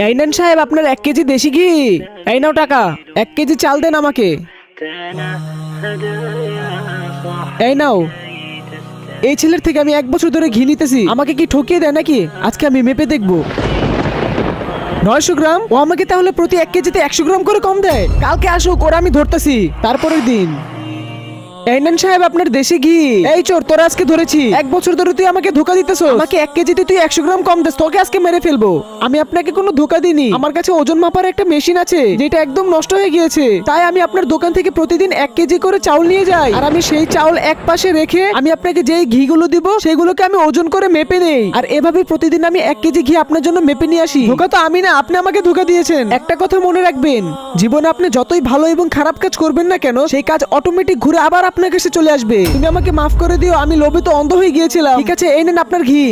এই নেন সাহেব আপনার 1 কেজি দেশি ঘি। এই নাও টাকা। 1 কেজি চাল দেন আমাকে। এই নাও। এই ছেলের থেকে আমি 1 বছর ধরে ঘি নিতেছি, আমাকে কি ঠকিয়ে দেয় নাকি? আজকে আমি মেপে দেখবো। 900 গ্রাম। ও আমাকে তাহলে প্রতি 1 কেজিতে 100 গ্রাম করে কম দেয়। কালকে আসুক, ওরা আমি ধরতেছি তারপরের দিন। এই নেন সাহেব আপনার দেশি ঘি। এই চোর, তোরা আজকে ধরেছি। 1 বছর ধরে তুই আমাকে ধোকা দিতেছ। আমাকে 1 কেজিতে তুই 100 গ্রাম কম দিস, তোকে আজকে মেরে ফেলবো। আমি আপনাকে কোনো ধোকা দিইনি। আমার কাছে ওজন মাপার একটা মেশিন আছে যেটা একদম নষ্ট হয়ে গিয়েছে, তাই আমি আপনার দোকান থেকে প্রতিদিন 1 কেজি করে চাউল নিয়ে যাই। আর আমি সেই চাউল এক পাশে রেখে আমি আপনাকে যেই ঘিগুলো দিব সেগুলোকে আমি ওজন করে মেপে নেই। আর এভাবে প্রতিদিন আমি 1 কেজি ঘি আপনার জন্য মেপে নিয়ে আসি। ধোকা তো আমি না, আপনি আমাকে ধোকা দিয়েছেন। একটা কথা মনে রাখবেন, জীবনে আপনি যতই ভালো এবং খারাপ কাজ করবেন না কেন, সেই কাজ অটোমেটিক ঘুরে আবার আপনার কাছে চলে আসবে। তুমি আমাকে মাফ করে দিও, আমি লোভে তো অন্ধ হয়ে গিয়েছিলাম। ঠিক আছে, এই নেন আপনার ঘি।